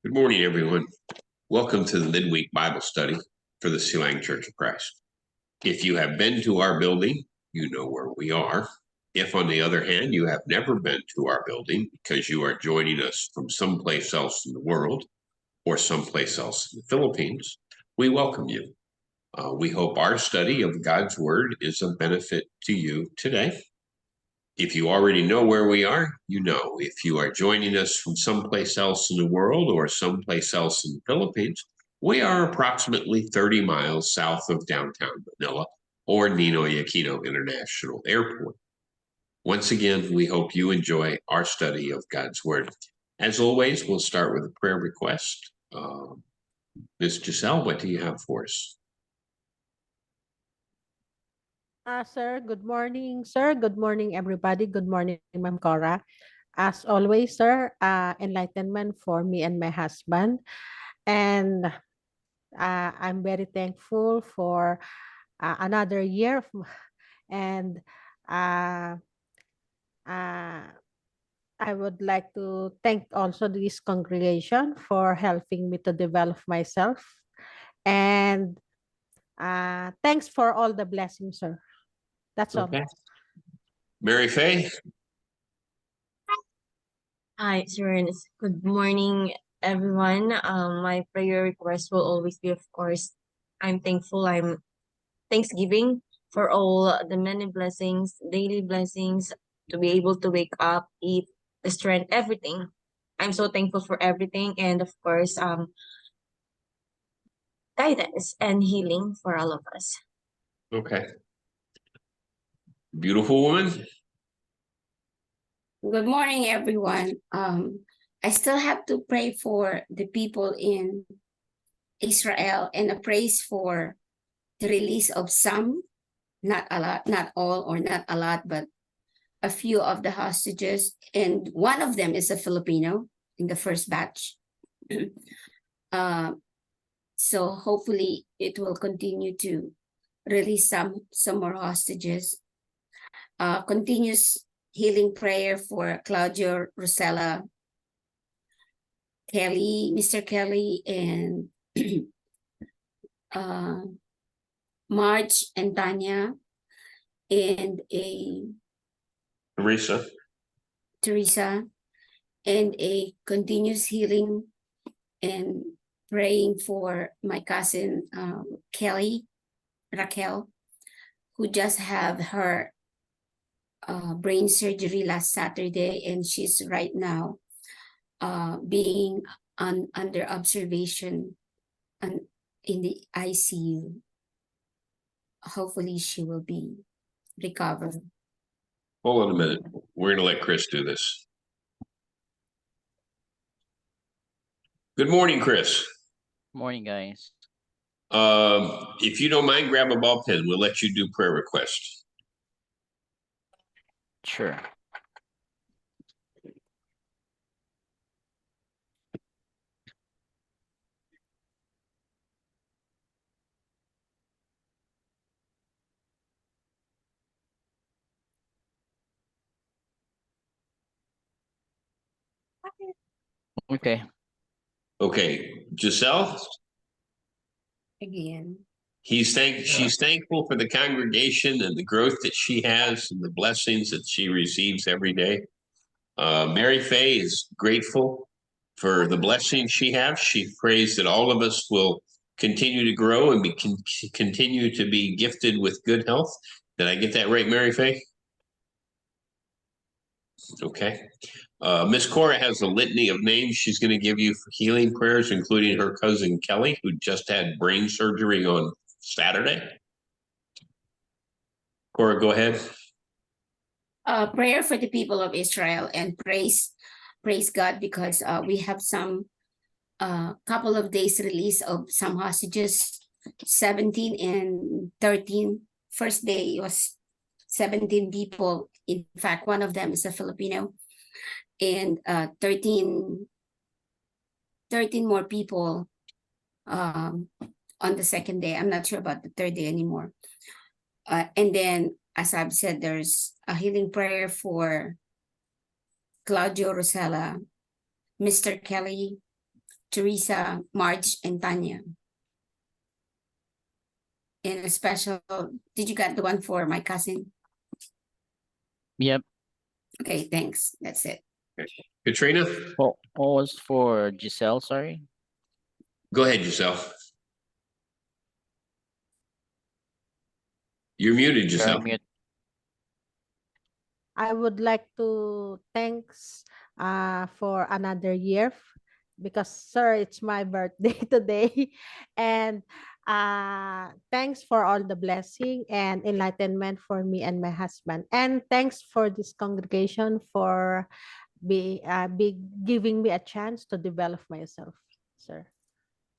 Good morning, everyone. Welcome to the Midweek Bible Study for the Sealang Church of Christ. If you have been to our building, you know where we are. If, on the other hand, you have never been to our building because you are joining us from someplace else in the world or someplace else in the Philippines, we welcome you. We hope our study of God's Word is of benefit to you today. If you already know where we are, you know. If you are joining us from someplace else in the world or someplace else in the Philippines, we are approximately 30 miles south of downtown Manila or Ninoy Aquino International Airport. Once again, we hope you enjoy our study of God's Word. As always, we'll start with a prayer request. Ms. Giselle, what do you have for us? Sir, good morning, sir. Good morning, everybody. Good morning, Ma'am Cora. As always, sir, enlightenment for me and my husband. And I'm very thankful for another year. And uh, uh, I would like to thank also this congregation for helping me to develop myself. And thanks for all the blessings, sir. That's all. Okay. Mary Faye? Hi, Ernest. Good morning, everyone. My prayer request will always be, of course, I'm thankful. I'm Thanksgiving for all the many blessings, daily blessings, to be able to wake up, eat, the strength, everything. I'm so thankful for everything, and of course, guidance and healing for all of us. Okay. Beautiful woman? Good morning, everyone. I still have to pray for the people in Israel and a praise for the release of some, not a lot, not all, or not a lot, but a few of the hostages. And one of them is a Filipino in the first batch. So hopefully it will continue to release some more hostages. Continuous healing prayer for Claudio, Rosella, Kelly, Mr. Kelly, and Marge and Tanya, and a Teresa, and a continuous healing and praying for my cousin Kelly, Raquel, who just had her brain surgery last Saturday, and she's right now being under observation in the ICU. Hopefully she will be recovered. Hold on a minute. We're going to let Chris do this. Good morning, Chris. Morning, guys. If you don't mind, grab a ball pen. We'll let you do prayer requests. Sure. Okay. Okay, Giselle? Again. She's thankful for the congregation and the growth that she has and the blessings that she receives every day. Mary Faye is grateful for the blessings she has. She prays that all of us will continue to grow and continue to be gifted with good health. Did I get that right, Mary Faye? Okay. Miss Cora has a litany of names she's going to give you for healing prayers, including her cousin Kelly, who just had brain surgery on Saturday. Cora, go ahead. Prayer for the people of Israel, and praise God, because we have some couple of days release of some hostages, 17 and 13. First day was 17 people. In fact, one of them is a Filipino, and 13 more people on the second day. I'm not sure about the third day anymore. And then, as I've said, there's a healing prayer for Claudio, Rosella, Mr. Kelly, Teresa, March, and Tanya. And a special, did you get the one for my cousin? Yep. Okay, thanks. That's it. Katrina, Well, what was for Giselle? Sorry. go ahead yourself. You're muted, You're Giselle. on mute. I would like to thanks for another year because sir, it's my birthday today. And thanks for all the blessing and enlightenment for me and my husband. And thanks for this congregation for be giving me a chance to develop myself, sir.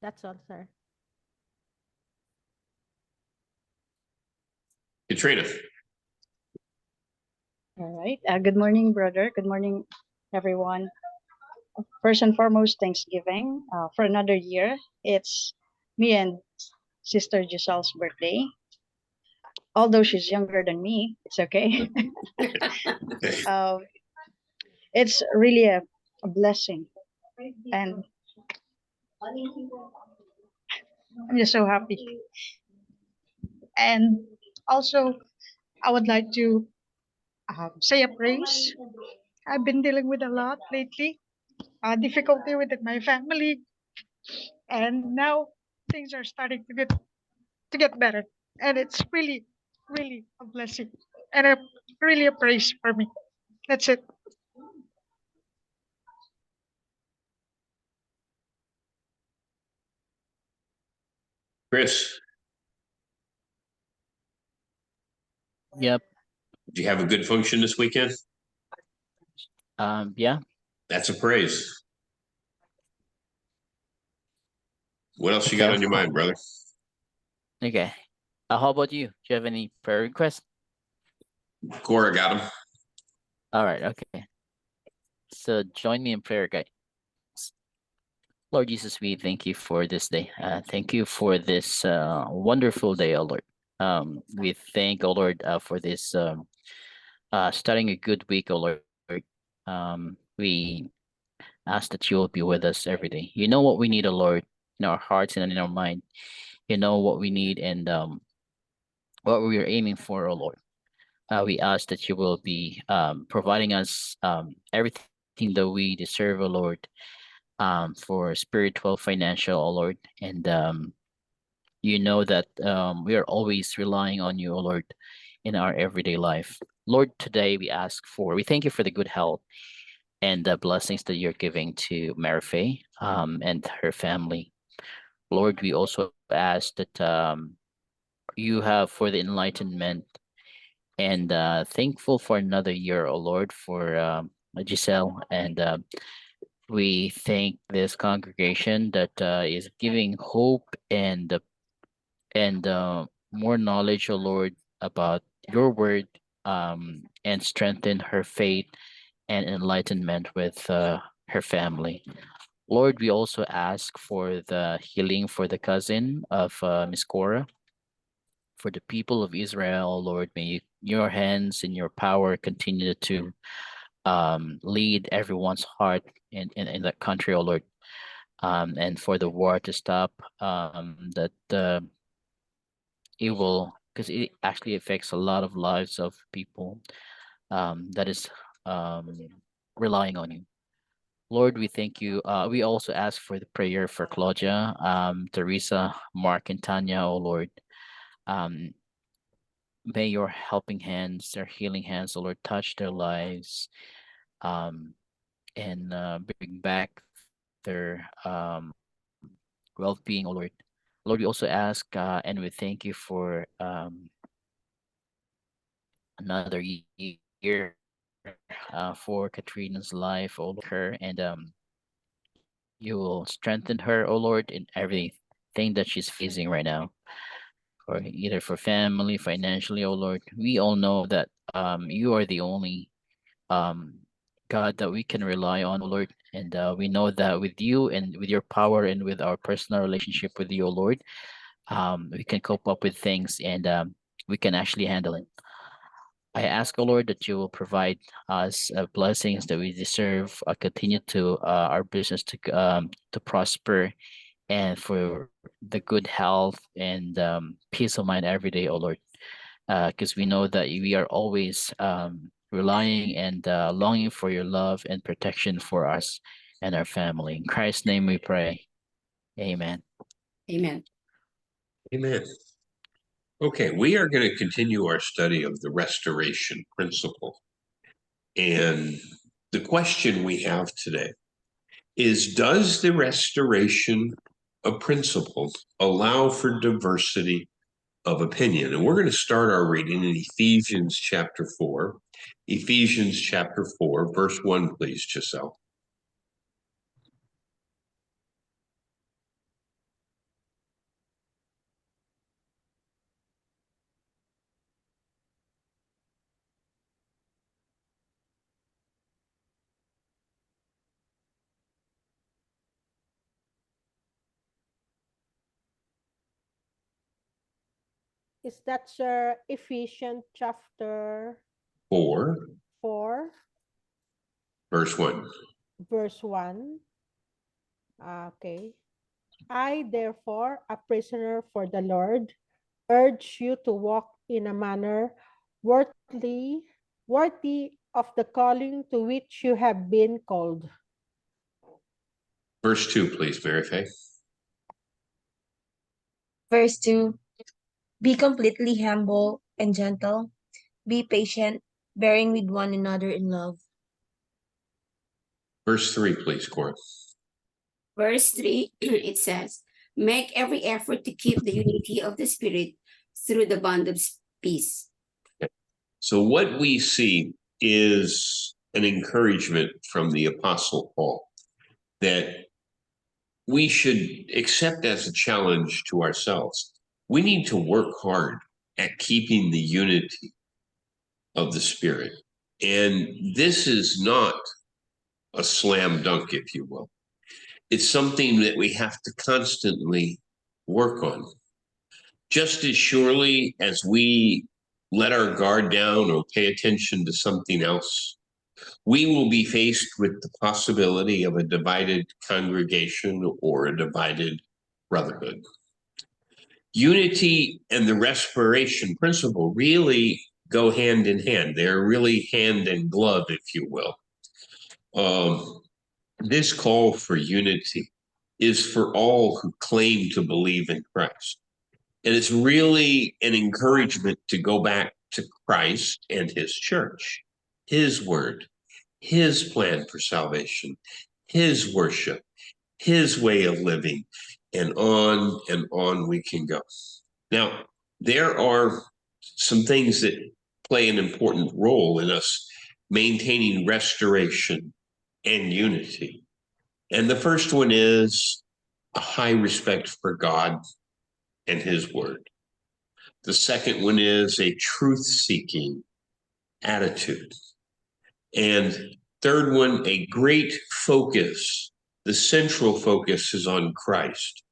That's all, sir. Katrina. All right. Good morning, brother. Good morning, everyone. First and foremost, Thanksgiving for another year. It's me and Sister Giselle's birthday. Although she's younger than me, it's okay. uh, it's really a blessing. And I'm just so happy. And also, I would like to say a praise. I've been dealing with a lot lately, difficulty within my family, and now things are starting to get better, and it's really, really a blessing, and really a praise for me. That's it. Chris, Yep. do you have a good function this weekend? Yeah. That's a praise. What else you got Okay. on your mind, brother? Okay. How about you? Do you have any prayer requests? Cora got him. All right. Okay. So join me in prayer, guys. Lord Jesus, we thank you for this day. Thank you for this wonderful day, oh Lord. We thank, oh Lord, for this starting a good week, oh Lord. We ask that you will be with us every day. You know what we need, oh Lord, in our hearts and in our mind. You know what we need and what we are aiming for, oh Lord. We ask that you will be providing us everything that we deserve, oh Lord, for spiritual, financial, oh Lord. And you know that we are always relying on you, oh Lord, in our everyday life. Lord, today we thank you for the good health and the blessings that you're giving to Mary Faye and her family. Lord, we also ask that you have for the enlightenment and thankful for another year, oh Lord, for Giselle. And we thank this congregation that is giving hope and more knowledge, oh Lord, about your word and strengthen her faith and enlightenment with her family. Lord, we also ask for the healing for the cousin of Miss Cora, for the people of Israel, Lord. May your hands and your power continue to lead everyone's heart in that country, oh Lord. And for the war to stop, that it will, because it actually affects a lot of lives of people that is um, relying on you. Lord, we thank you. We also ask for the prayer for Claudia, Teresa, Mark, and Tanya, oh Lord. Um, may your helping hands, their healing hands, oh Lord, touch their lives um, and bring back their well-being, oh Lord. Lord, we also ask and we thank you for another year for Katrina's life, oh Lord, her, and you will strengthen her, oh Lord, in everything that she's facing right now, or either for family, financially, oh Lord. We all know that you are the only um God that we can rely on, oh Lord. And we know that with you and with your power and with our personal relationship with you, oh Lord, we can cope up with things and we can actually handle it. I ask, O Lord, that you will provide us blessings that we deserve, continue to our business to prosper, and for the good health and peace of mind every day, O Lord. Because we know that we are always relying and longing for your love and protection for us and our family. In Christ's name we pray. Amen. Amen. Amen. Okay, we are going to continue our study of the restoration principle. And the question we have today is, does the restoration of principles allow for diversity of opinion? And we're going to start our reading in Ephesians chapter 4. Ephesians chapter 4, verse 1, please, Giselle. Is that, sir, Ephesians chapter 4, 4, verse 1. verse 1? Okay. I, therefore, a prisoner for the Lord, urge you to walk in a manner worthy of the calling to which you have been called. Verse 2, please, Mary Faith. Verse 2, be completely humble and gentle. Be patient, bearing with one another in love. Verse 3, please, Cora. Verse 3, it says, make every effort to keep the unity of the Spirit through the bond of peace. So what we see is an encouragement from the Apostle Paul that we should accept as a challenge to ourselves. We need to work hard at keeping the unity of the Spirit. And this is not a slam dunk, if you will. It's something that we have to constantly work on. Just as surely as we let our guard down or pay attention to something else, we will be faced with the possibility of a divided congregation or a divided brotherhood. Unity and the restoration principle really go hand in hand. They're really hand in glove, if you will. This call for unity is for all who claim to believe in Christ. And it's really an encouragement to go back to Christ and his church, his word, his plan for salvation, his worship, his way of living, and on we can go. Now, there are some things that play an important role in us maintaining restoration and unity. And the first one is a high respect for God and his word. The second one is a truth-seeking attitude. And third one, a great focus. The central focus is on Christ.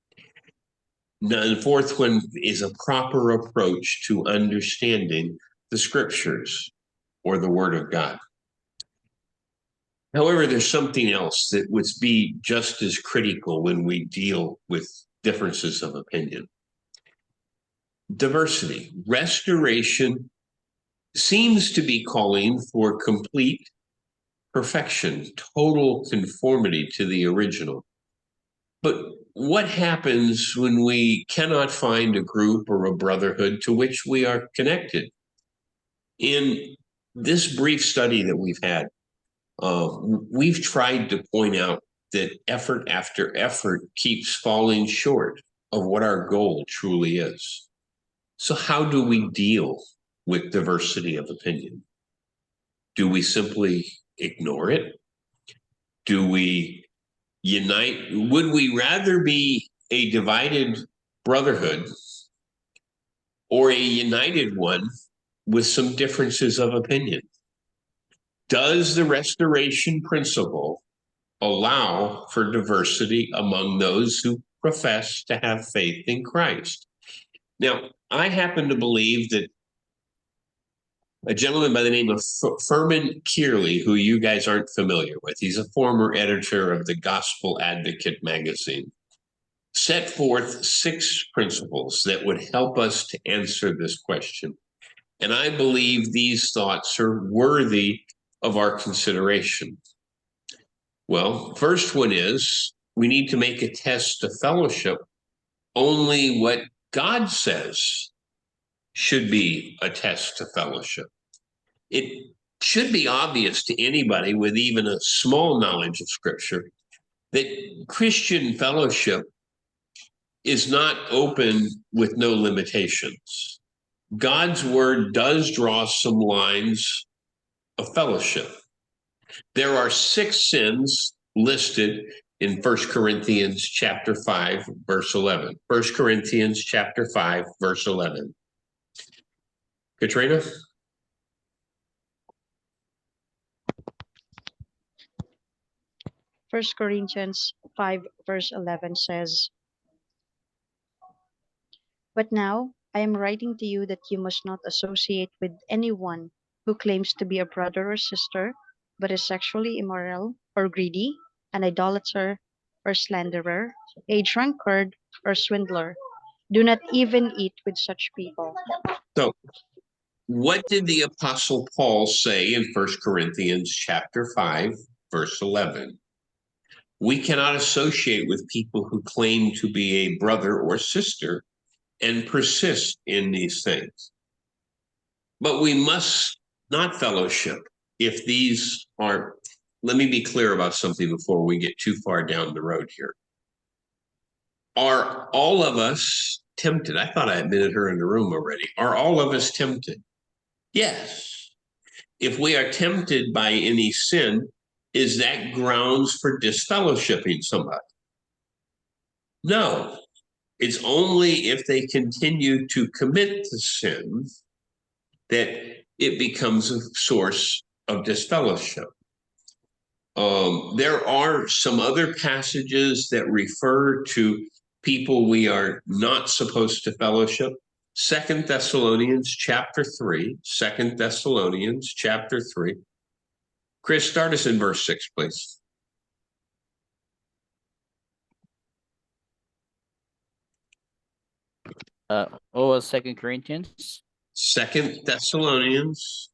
Now, the fourth one is a proper approach to understanding the scriptures or the word of God. However, there's something else that would be just as critical when we deal with differences of opinion. Diversity. Restoration seems to be calling for complete perfection, total conformity to the original. But what happens when we cannot find a group or a brotherhood to which we are connected? In this brief study that we've had, we've tried to point out that effort after effort keeps falling short of what our goal truly is. So how do we deal with diversity of opinion? Do we simply ignore it? Do we unite? Would we rather be a divided brotherhood or a united one with some differences of opinion? Does the restoration principle allow for diversity among those who profess to have faith in Christ? Now, I happen to believe that a gentleman by the name of Furman Kearley, who you guys aren't familiar with. He's a former editor of the Gospel Advocate magazine. Set forth 6 principles that would help us to answer this question. And I believe these thoughts are worthy of our consideration. Well, first one is we need to make a test of fellowship only what God says should be a test to fellowship. It should be obvious to anybody with even a small knowledge of Scripture that Christian fellowship is not open with no limitations. God's word does draw some lines of fellowship. There are 6 sins listed in 1 Corinthians chapter 5, verse 11. 1 Corinthians chapter 5, verse 11. Katrina? First Corinthians 5 verse 11 says, "But now I am writing to you that you must not associate with anyone who claims to be a brother or sister, but is sexually immoral or greedy, an idolater or slanderer, a drunkard or swindler. Do not even eat with such people." So, what did the Apostle Paul say in 1 Corinthians chapter 5, verse 11? We cannot associate with people who claim to be a brother or sister and persist in these things. But we must not fellowship if these are, let me be clear about something before we get too far down the road here. Are all of us tempted? I thought I admitted her in the room already. Are all of us tempted? Yes. If we are tempted by any sin, is that grounds for disfellowshipping somebody? No. It's only if they continue to commit the sin that it becomes a source of disfellowship. There are some other passages that refer to people we are not supposed to fellowship. 2 Thessalonians chapter 3. 2 Thessalonians chapter 3. Chris, start us in verse 6, please. Second Corinthians. 2 Thessalonians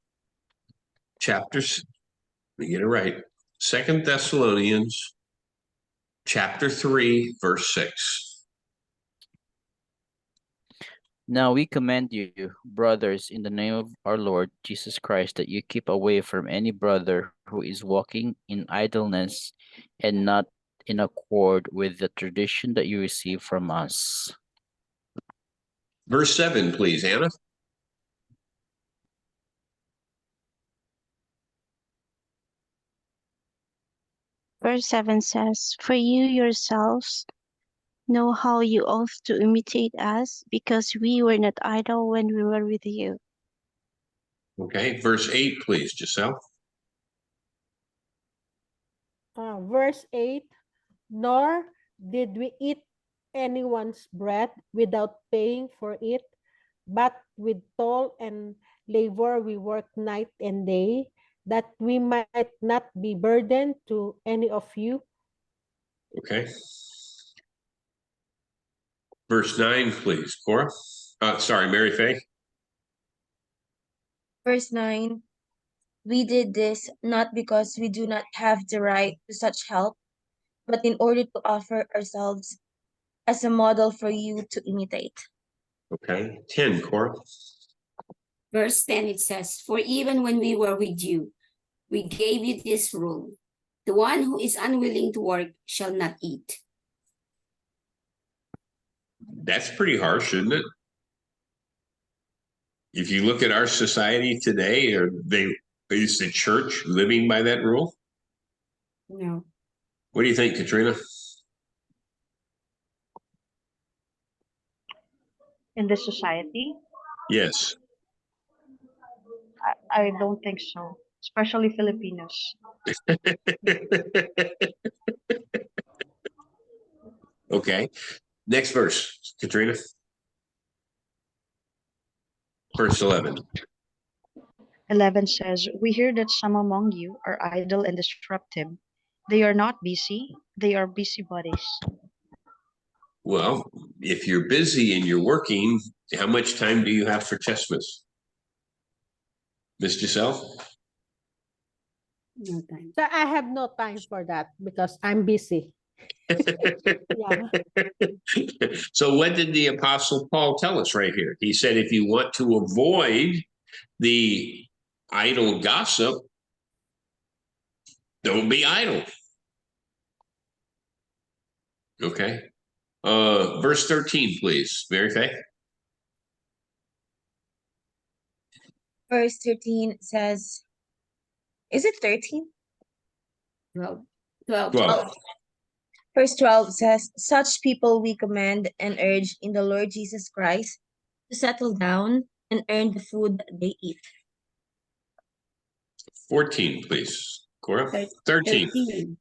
chapter, let me get it right. 2 Thessalonians chapter 3, verse 6. Now we commend you, brothers, in the name of our Lord Jesus Christ, that you keep away from any brother who is walking in idleness and not in accord with the tradition that you receive from us. Verse 7, please, Anna. Verse 7 says, "For you yourselves know how you ought to imitate us, because we were not idle when we were with you." Okay, verse 8, please, Giselle. Verse 8, nor did we eat anyone's bread without paying for it, but with toil and labor we work night and day, that we might not be burdened to any of you. Okay. Verse 9, please, Cora. Sorry, Mary Faye. Verse 9, we did this not because we do not have the right to such help, but in order to offer ourselves as a model for you to imitate. Okay, 10, Cora. Verse 10, it says, "For even when we were with you, we gave you this rule. The one who is unwilling to work shall not eat." That's pretty harsh, isn't it? If you look at our society today, is the church living by that rule? No. What do you think, Katrina? In this society, Yes. I don't think so, especially Filipinos. Okay. Next verse, Katrina. Verse 11. 11 says, we hear that some among you are idle and disruptive. They are not busy, they are busybodies. Well, if you're busy and you're working, how much time do you have for Chessmas? Miss Giselle? No time. So I have no time for that because I'm busy. Yeah. So what did the Apostle Paul tell us right here? He said, if you want to avoid the idle gossip, don't be idle. Okay. Verse 13, please, Mary Faye. Verse 13 says, is it 13? 12. 12. 12. Verse 12 says, such people we command and urge in the Lord Jesus Christ to settle down and earn the food they eat. 14, please. Cora? 13. 13.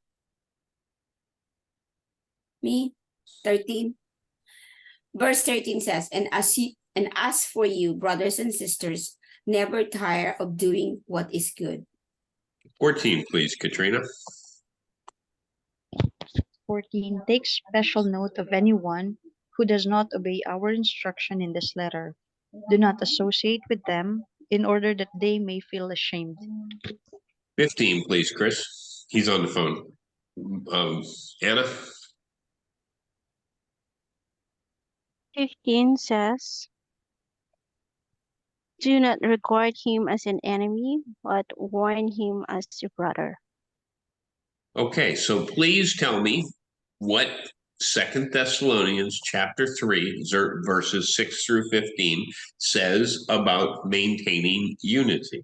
Me? 13. Verse 13 says, and as for you, brothers and sisters, never tire of doing what is good. 14, please, Katrina. 14. Take special note of anyone who does not obey our instruction in this letter. Do not associate with them in order that they may feel ashamed. 15, please, Chris. He's on the phone. Anna? 15 says, do not regard him as an enemy, but warn him as your brother. Okay, so please tell me what Second Thessalonians chapter 3, verses 6 through 15 says about maintaining unity.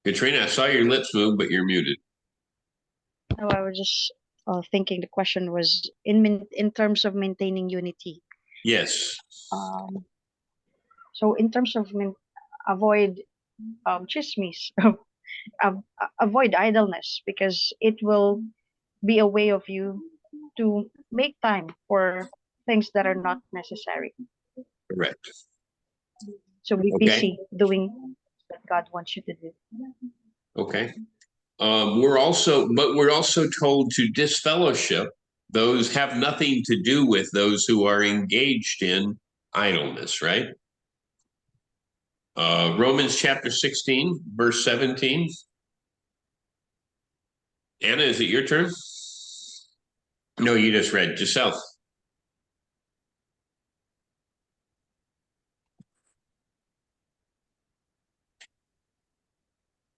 Katrina, I saw your lips move, but you're muted. Oh, I was just thinking the question was in terms of maintaining unity. Yes. So in terms of avoid chismes, avoid idleness, because it will be a way of you to make time for things that are not necessary. Correct. So be Okay. busy doing what God wants you to do. Okay. We're also told to disfellowship those have nothing to do with those who are engaged in idleness, right? Romans chapter 16, verse 17. Anna, is it your turn? No, you just read. Giselle.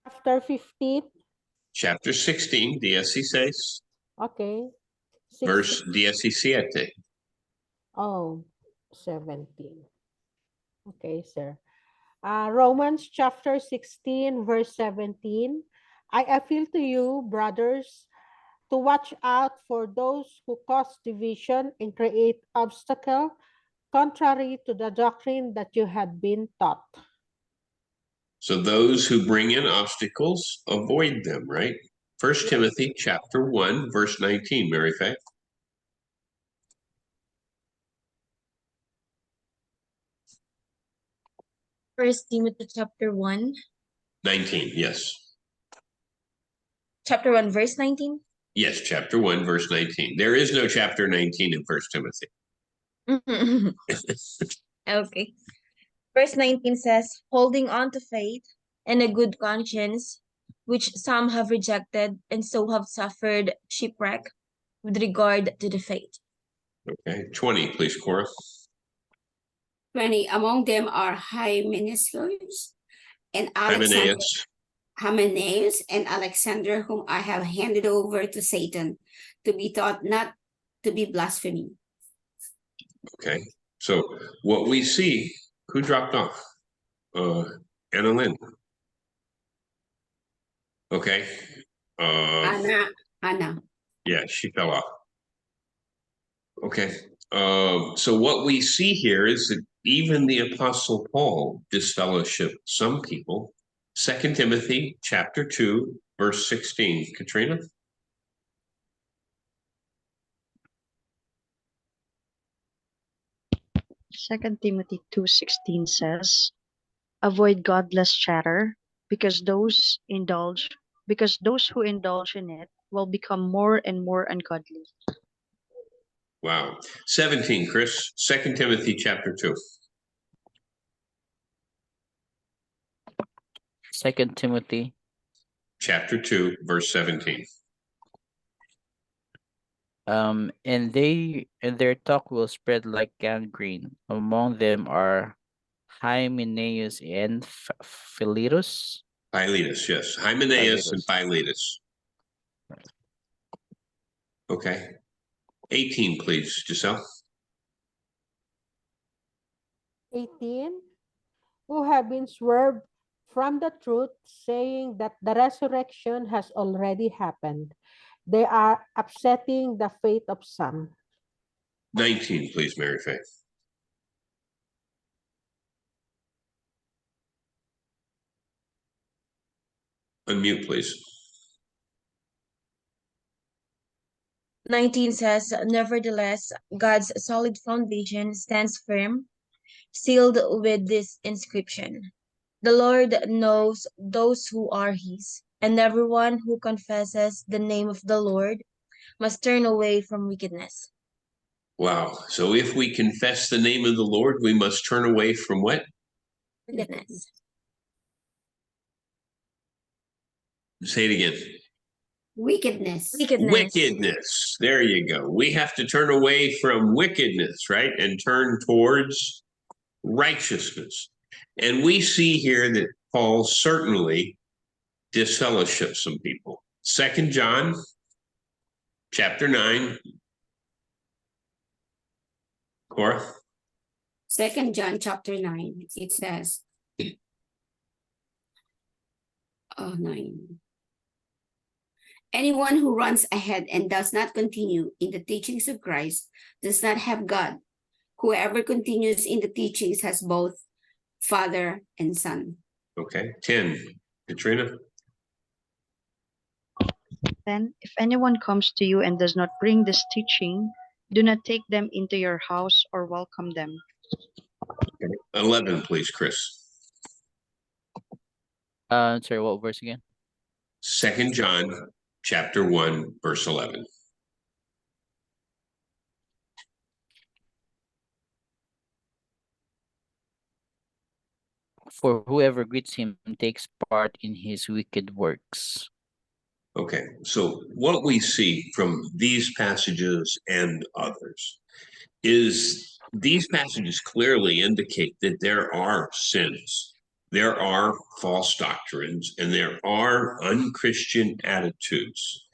After 15. Chapter 16, 16. Okay. Verse 17. Oh, 17. Okay, sir. Romans chapter 16, verse 17. I appeal to you, brothers, to watch out for those who cause division and create obstacle contrary to the doctrine that you had been taught. So those who bring in obstacles, avoid them, right? First Timothy chapter 1, verse 19, Mary Faye. First Timothy chapter 1. 19, yes. Chapter 1, verse 19. Yes, chapter 1, verse 19. There is no chapter 19 in First Timothy. Okay. Verse 19 says, holding on to faith and a good conscience, which some have rejected and so have suffered shipwreck with regard to the faith. Okay, 20, please, Cora. 20. Among them are Hymenaeus and Alexander. Hymenaeus and Alexander, whom I have handed over to Satan to be taught not to be blasphemy. Okay, so what we see, who dropped off? Anna Lynn. Okay. Anna. Yeah, she fell off. Okay. So what we see here is that even the Apostle Paul disfellowshipped some people. 2 Timothy chapter 2, verse 16. Katrina? 2 Timothy 2:16 says, avoid godless chatter because those who indulge in it will become more and more ungodly. Wow. 17, Chris. 2 Timothy chapter 2. 2 Timothy. Chapter 2, verse 17. And their talk will spread like gangrene. Among them are Hymenaeus and Philetus. Philetus, yes. Hymenaeus and Philetus. Okay. 18, please, Giselle. 18, who have been swerved from the truth, saying that the resurrection has already happened. They are upsetting the faith of some. 19, please, Mary Faith. Unmute, please. 19 says, nevertheless, God's solid foundation stands firm, sealed with this inscription. The Lord knows those who are his, and everyone who confesses the name of the Lord must turn away from wickedness. Wow. So if we confess the name of the Lord, we must turn away from what? Wickedness. Say it again. Wickedness. Wickedness. There you go. We have to turn away from wickedness, right? And turn towards righteousness. And we see here that Paul certainly disfellowships some people. 2 John chapter 9. Cora? 2 John chapter 9, it says, 9. Anyone who runs ahead and does not continue in the teachings of Christ does not have God. Whoever continues in the teachings has both Father and Son. Okay. 10. Katrina? Then, if anyone comes to you and does not bring this teaching, do not take them into your house or welcome them. Okay. 11, please, Chris. Sorry, what verse again? 2 John chapter 1, verse 11. For whoever greets him takes part in his wicked works. Okay, so what we see from these passages and others is these passages clearly indicate that there are sins, there are false doctrines, and there are unchristian attitudes.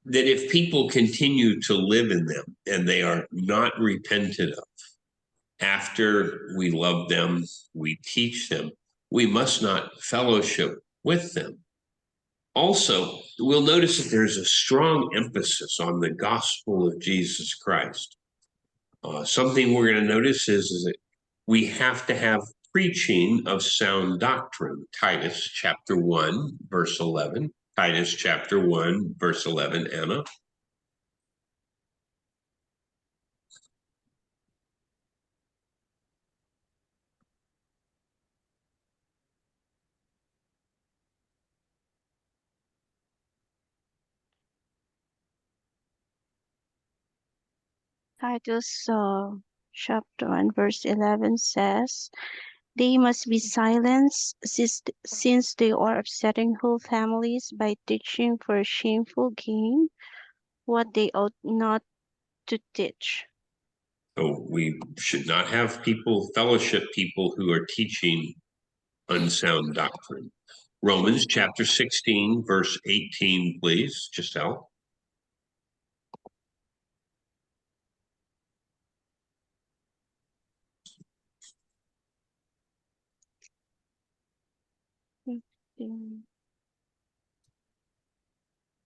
That if people continue to live in them and they are not repented of, after we love them, we teach them, we must not fellowship with them. Also, we'll notice that there's a strong emphasis on the gospel of Jesus Christ. Something we're going to notice is that we have to have preaching of sound doctrine. Titus chapter 1, verse 11. Titus chapter 1, verse 11, Anna. Titus chapter 1 verse 11 says, they must be silenced since they are upsetting whole families by teaching for shameful gain what they ought not to teach. So we should not have people fellowship people who are teaching unsound doctrine. Romans chapter 16, verse 18, please, Giselle. Mm,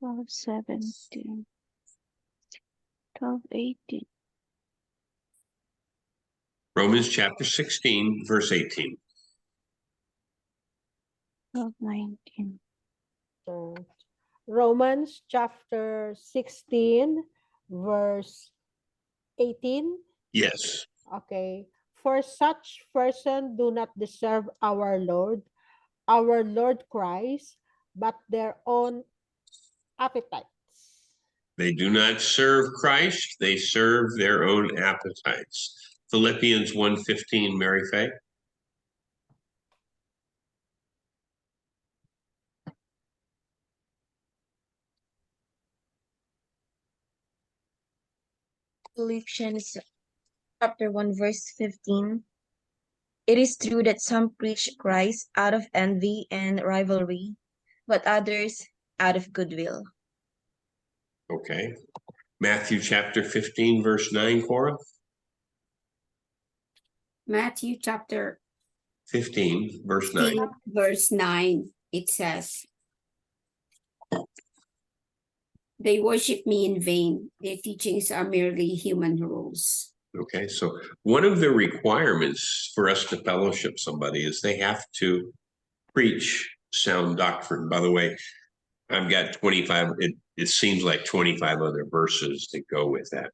12, 17, 12, 18. Romans chapter 16, verse 18. 12, 19. Romans chapter 16, verse 18. Yes. Okay. For such person do not deserve our Lord Christ, but their own appetites. They do not serve Christ, they serve their own appetites. Philippians 1:15, Mary Faye. Philippians chapter 1 verse 15. It is true that some preach Christ out of envy and rivalry, but others out of goodwill. Okay. Matthew chapter 15, verse 9, Cora. Matthew chapter 15, verse 9. 15, verse 9, it says, they worship me in vain. Their teachings are merely human rules. Okay, so one of the requirements for us to fellowship somebody is they have to preach sound doctrine. By the way, I've got 25, it seems like 25 other verses that go with that.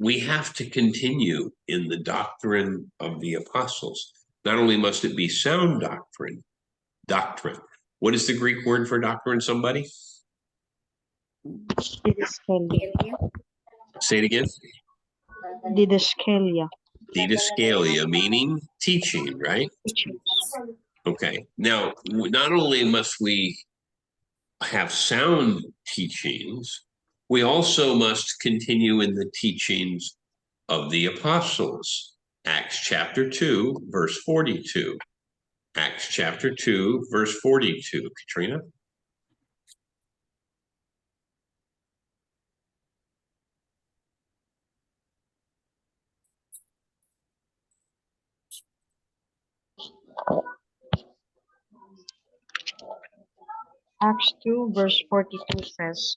We have to continue in the doctrine of the apostles. Not only must it be sound doctrine. What is the Greek word for doctrine, somebody? Didascalia. Say it again. Didascalia. Didascalia, meaning teaching, right? Okay. Now, not only must we have sound teachings, we also must continue in the teachings of the apostles. Acts chapter 2, verse 42. Acts chapter 2, verse 42. Katrina? Acts 2, verse 42 says,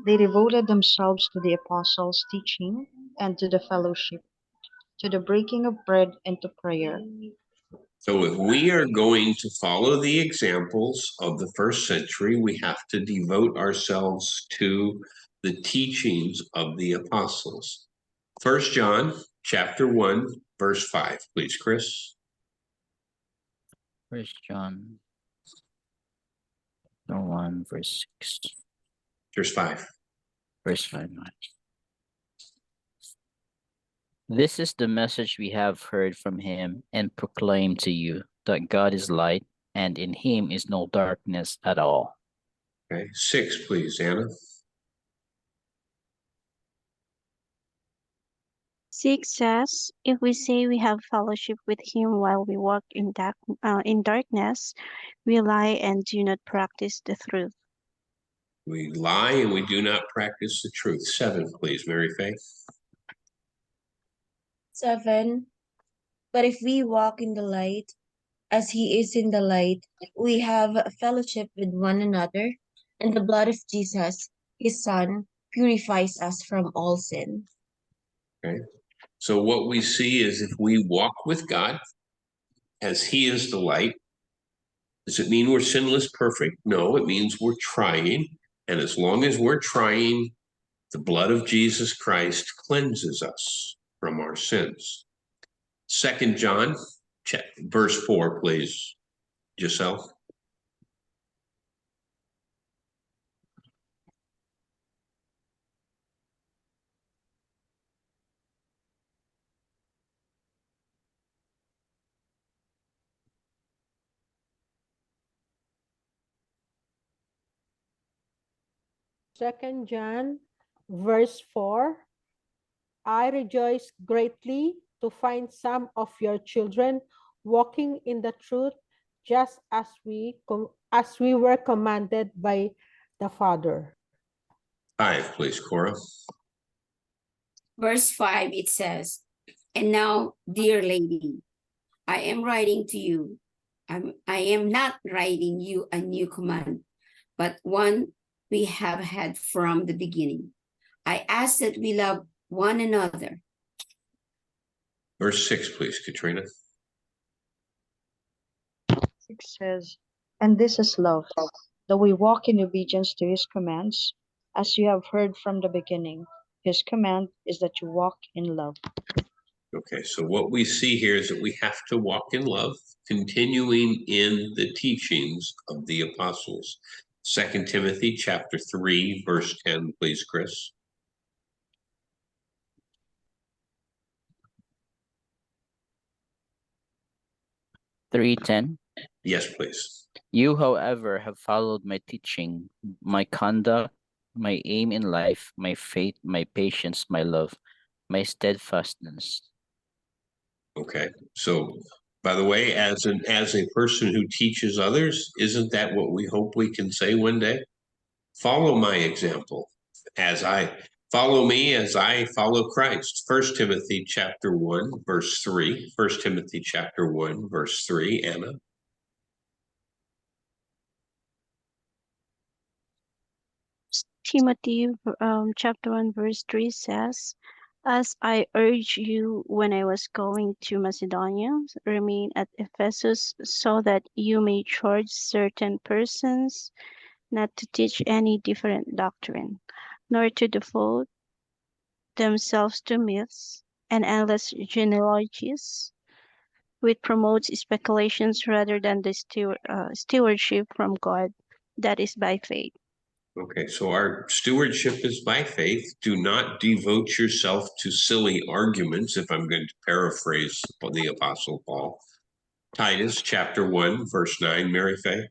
they devoted themselves to the apostles' teaching and to the fellowship, to the breaking of bread and to prayer. So if we are going to follow the examples of the first century, we have to devote ourselves to the teachings of the apostles. 1 John chapter 1, verse 5, please, Chris. 1 John 1, verse 6. Verse 5. Verse 5. This is the message we have heard from him and proclaim to you, that God is light, and in him is no darkness at all. Okay, 6, please, Anna. 6 says, if we say we have fellowship with him while we walk in darkness, we lie and do not practice the truth. We lie and we do not practice the truth. 7, please, Mary Faith. 7. But if we walk in the light, as he is in the light, we have fellowship with one another, and the blood of Jesus, his Son, purifies us from all sin. Okay. So what we see is if we walk with God as he is the light, does it mean we're sinless perfect? No, it means we're trying. And as long as we're trying, the blood of Jesus Christ cleanses us from our sins. 2 John, verse 4, please, Giselle. Second John, verse 4. I rejoice greatly to find some of your children walking in the truth, just as we were commanded by the Father. 5, please, Cora. Verse 5, it says, and now, dear lady, I am writing to you. I am not writing you a new command, but one we have had from the beginning. I ask that we love one another. Verse 6, please, Katrina. 6 says, and this is love, that we walk in obedience to his commands, as you have heard from the beginning. His command is that you walk in love. Okay, so what we see here is that we have to walk in love, continuing in the teachings of the apostles. 2 Timothy chapter 3, verse 10, please, Chris. 3:10. Yes, please. You, however, have followed my teaching, my conduct, my aim in life, my faith, my patience, my love, my steadfastness. Okay, so by the way, as a person who teaches others, isn't that what we hope we can say one day? Follow my example as I follow me as I follow Christ. 1 Timothy chapter 1, verse 3. 1 Timothy chapter 1, verse 3, Anna. Timothy chapter 1 verse 3 says, as I urged you when I was going to Macedonia, remain at Ephesus so that you may charge certain persons not to teach any different doctrine, nor to devote themselves to myths and endless genealogies, which promotes speculations rather than the stewardship from God that is by faith. Okay, so our stewardship is by faith. Do not devote yourself to silly arguments, if I'm going to paraphrase the Apostle Paul. Titus chapter 1, verse 9, Mary Faye.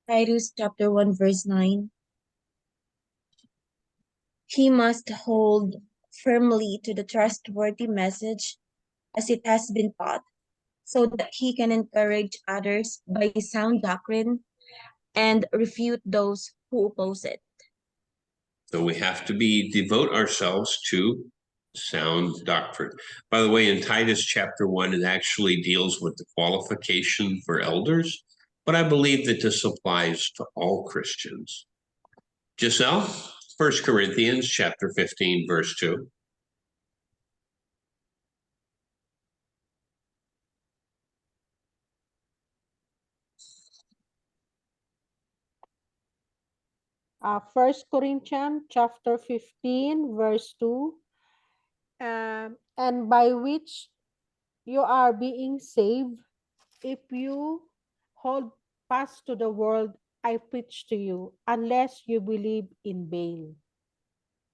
Titus chapter 1 verse 9. He must hold firmly to the trustworthy message as it has been taught, so that he can encourage others by sound doctrine and refute those who oppose it. So we have to devote ourselves to sound doctrine. By the way, in Titus chapter 1, it actually deals with the qualification for elders, but I believe that this applies to all Christians. Giselle, 1 Corinthians chapter 15, verse 2. First Corinthians chapter 15, verse 2. And by which you are being saved, if you hold fast to the word I preach to you, unless you believe in vain.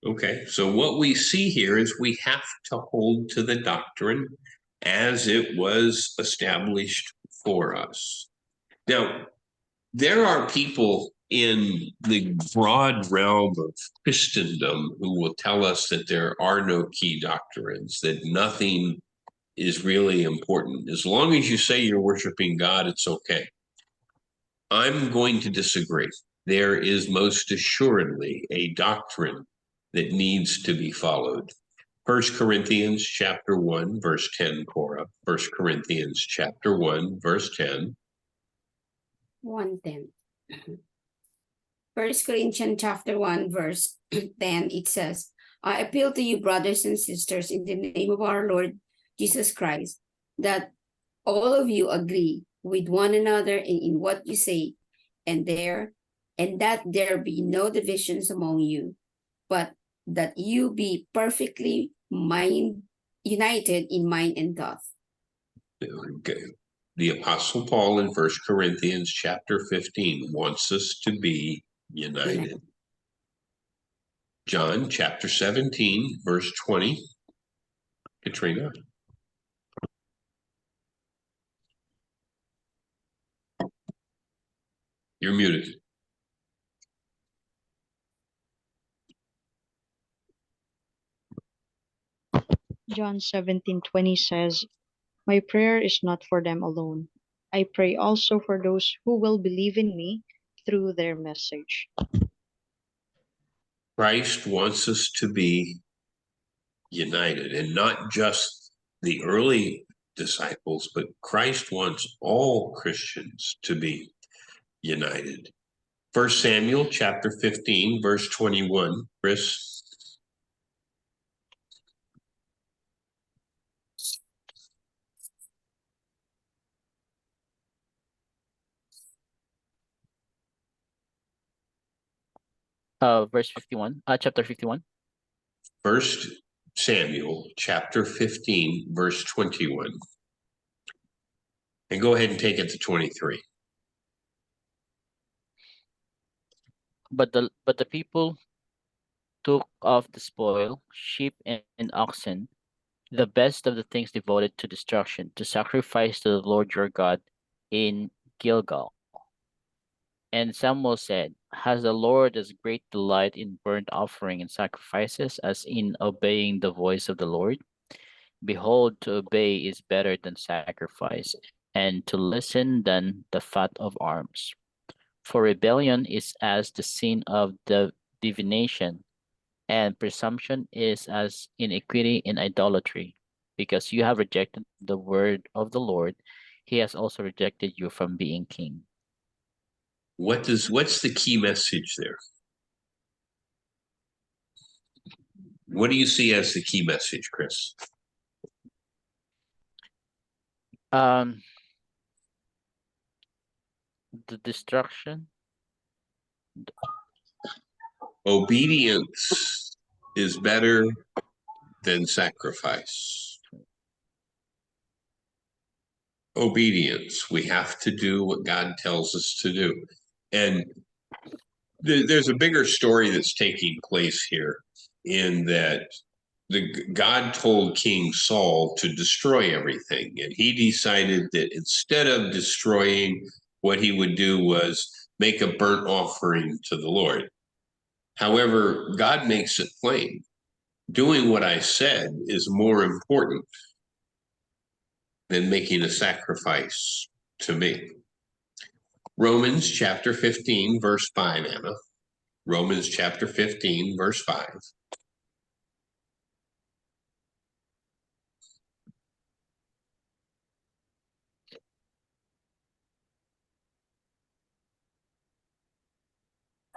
Okay, so what we see here is we have to hold to the doctrine as it was established for us. Now, there are people in the broad realm of Christendom who will tell us that there are no key doctrines, that nothing is really important. As long as you say you're worshiping God, it's okay. I'm going to disagree. There is most assuredly a doctrine that needs to be followed. 1 Corinthians chapter 1, verse 10, Cora. 1 Corinthians chapter 1, verse 10. 1:10. First Corinthians chapter 1, verse 10, it says, I appeal to you, brothers and sisters, in the name of our Lord Jesus Christ, that all of you agree with one another in what you say, and that there be no divisions among you, but that you be perfectly united in mind and thought. Okay. The Apostle Paul in 1 Corinthians chapter 15 wants us to be united. John chapter 17, verse 20. Katrina. You're muted. John 17:20 says, my prayer is not for them alone. I pray also for those who will believe in me through their message. Christ wants us to be united, and not just the early disciples, but Christ wants all Christians to be united. 1 Samuel chapter 15, verse 21. Chris. verse 51, chapter 51. 1 Samuel chapter 15, verse 21. And go ahead and take it to 23. But the people took of the spoil, sheep and oxen, the best of the things devoted to destruction, to sacrifice to the Lord your God in Gilgal. And Samuel said, Has the Lord as great delight in burnt offering and sacrifices as in obeying the voice of the Lord? Behold, to obey is better than sacrifice, and to listen than the fat of arms. For rebellion is as the sin of the divination, and presumption is as iniquity in idolatry. Because you have rejected the word of the Lord, he has also rejected you from being king. What's the key message there? What do you see as the key message, Chris? The destruction. Obedience is better than sacrifice. Obedience. We have to do what God tells us to do. And there's a bigger story that's taking place here in that God told King Saul to destroy everything. And he decided that instead of destroying, what he would do was make a burnt offering to the Lord. However, God makes it plain. Doing what I said is more important than making a sacrifice to me. Romans chapter 15, verse 5, Anna. Romans chapter 15, verse 5.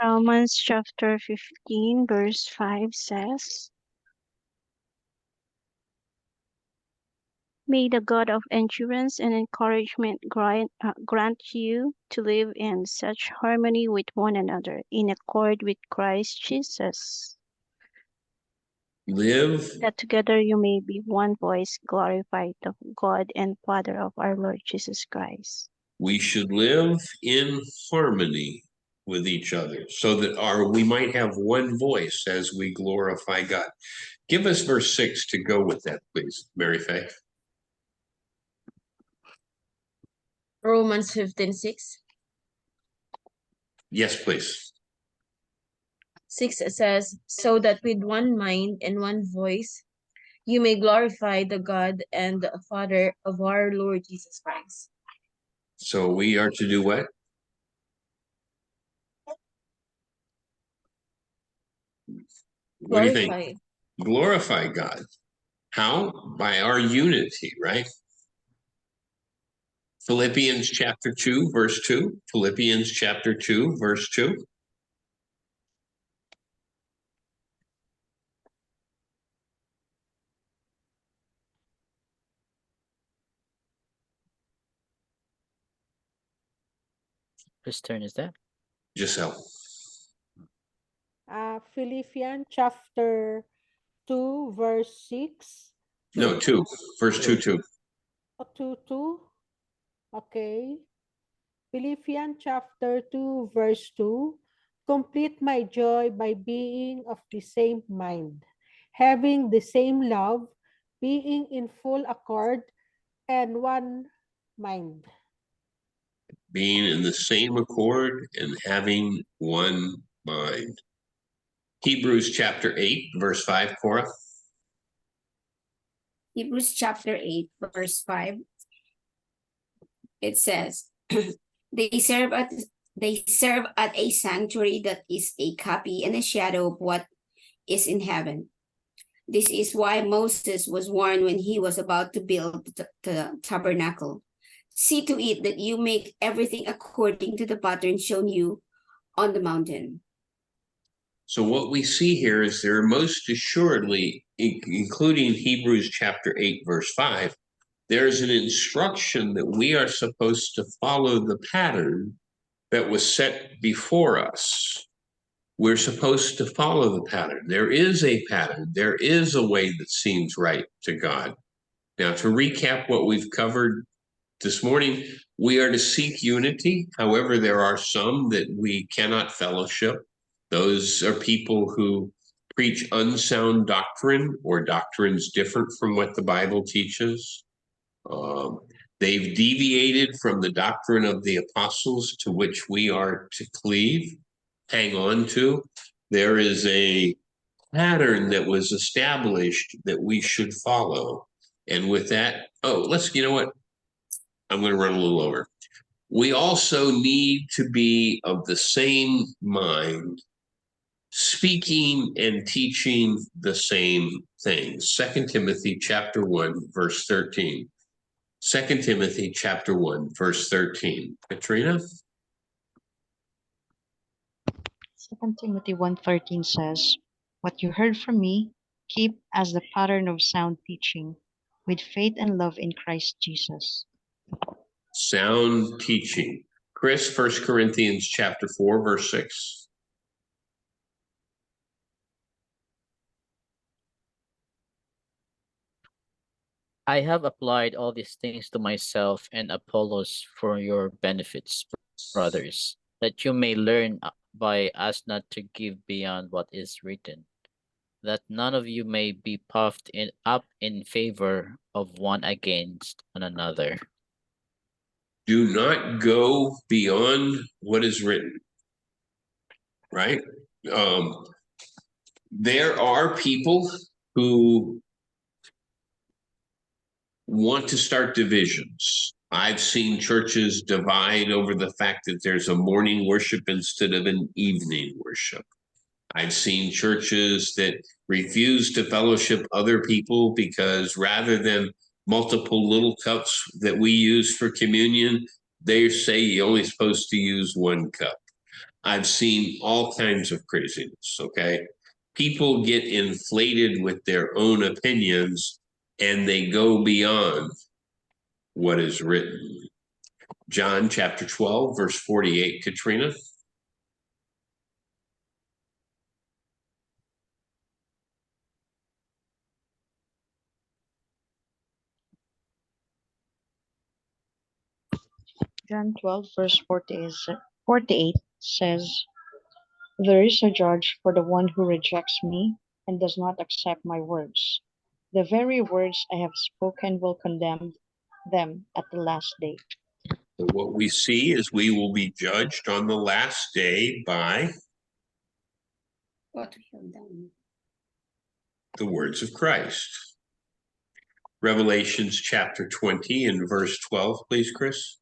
Romans chapter 15, verse 5 says, May the God of endurance and encouragement grant you to live in such harmony with one another, in accord with Christ Jesus, Live. that together you may be one voice glorify the God and Father of our Lord Jesus Christ. We should live in harmony with each other so that we might have one voice as we glorify God. Give us verse 6 to go with that, please, Mary Faith. Romans 15:6. Yes, please. 6 says, So that with one mind and one voice you may glorify the God and the Father of our Lord Jesus Christ. So we are to do what? What do you think? Glorify. Glorify God. How? By our unity, right? Philippians chapter 2, verse 2. Philippians chapter 2, verse 2. Whose turn is that? Giselle. Philippians chapter 2, verse 6. No, 2. Verse 2, 2. 2, 2. Okay. Philippians chapter 2, verse 2. Complete my joy by being of the same mind, having the same love, being in full accord, and one mind. Being in the same accord and having one mind. Hebrews chapter 8, verse 5, Cora. Hebrews chapter 8, verse 5. It says, they serve at a sanctuary that is a copy and a shadow of what is in heaven. This is why Moses was warned when he was about to build the tabernacle. See to it that you make everything according to the pattern shown you on the mountain. So what we see here is there most assuredly, including Hebrews chapter 8, verse 5, there's an instruction that we are supposed to follow the pattern that was set before us. we're supposed to follow the pattern. There is a pattern. There is a way that seems right to God. Now, to recap what we've covered this morning, we are to seek unity. However, there are some that we cannot fellowship. Those are people who preach unsound doctrine or doctrines different from what the Bible teaches. They've deviated from the doctrine of the apostles to which we are to cleave, hang on to. There is a pattern that was established that we should follow. And with that, you know what? I'm going to run a little over. We also need to be of the same mind, speaking and teaching the same things. 2 Timothy chapter 1, verse 13. 2 Timothy chapter 1, verse 13. Katrina? 2 Timothy 1:13 says, "What you heard from me, keep as the pattern of sound teaching, with faith and love in Christ Jesus." Sound teaching. Chris, 1 Corinthians chapter 4, verse 6. I have applied all these things to myself and Apollos for your benefits, brothers, that you may learn by us not to give beyond what is written, that none of you may be up in favor of one against one another. Do not go beyond what is written, right? There are people who want to start divisions. I've seen churches divide over the fact that there's a morning worship instead of an evening worship. I've seen churches that refuse to fellowship other people because rather than multiple little cups that we use for communion, they say you're only supposed to use one cup. I've seen all kinds of craziness, okay? People get inflated with their own opinions and they go beyond what is written. John chapter 12, verse 48, Katrina. John 12, verse 48 says, "There is a judge for the one who rejects me and does not accept my words. The very words I have spoken will condemn them at the last day." So what we see is we will be judged on the last day by What we have done. the words of Christ. Revelations chapter 20 and verse 12, please, Chris.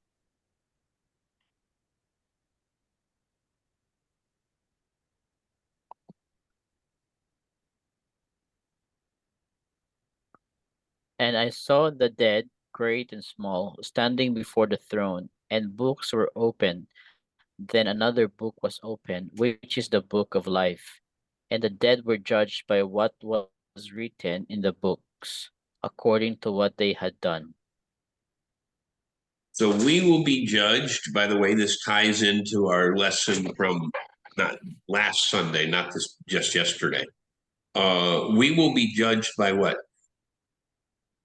And I saw the dead, great and small, standing before the throne, and books were opened. Then another book was opened, which is the book of life. And the dead were judged by what was written in the books, according to what they had done. So we will be judged. By the way, this ties into our lesson from not last Sunday, not this just yesterday. We will be judged by what?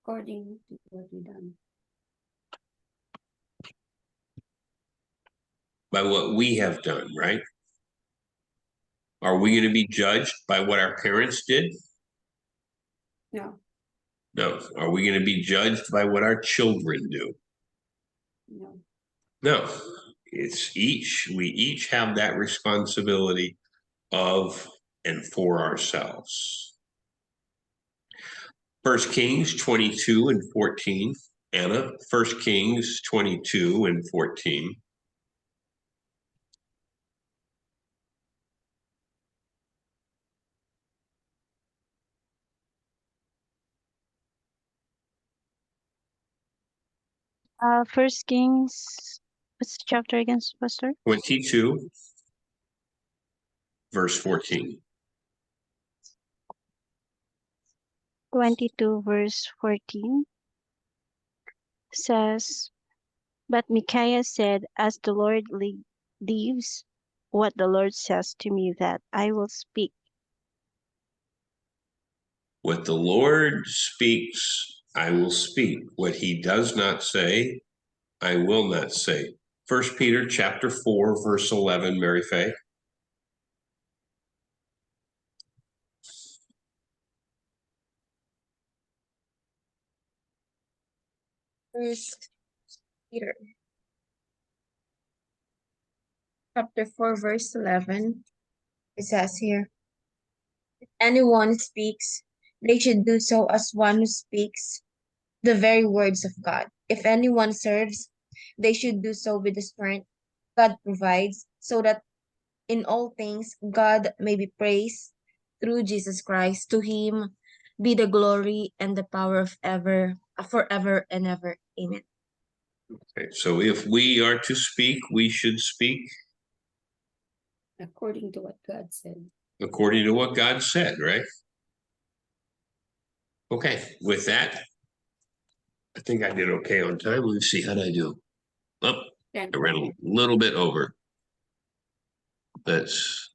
According to what we done. By what we have done, right? Are we going to be judged by what our parents did? No, No. Are we going to be judged by what our children do? no. No. We each have that responsibility of and for ourselves. 1 Kings 22 and 14. Anna, 1 Kings 22 and 14. First Kings, what's the chapter again, Pastor? 22, verse 14. 22 verse 14 says, "But Micaiah said, As the Lord lives, what the Lord says to me that I will speak. What the Lord speaks, I will speak. What he does not say, I will not say. 1 Peter chapter 4, verse 11, Mary Faye. First Peter chapter 4, verse 11. It says here, if anyone speaks, they should do so as one who speaks the very words of God. If anyone serves, they should do so with the strength God provides, so that in all things God may be praised through Jesus Christ. To him be the glory and the power of forever and ever. Amen. Okay, so if we are to speak, we should speak According to what God said. according to what God said, right? Okay, with that, I think I did okay on time. Let's see, how did I do? Oh, I ran a little bit over. Let's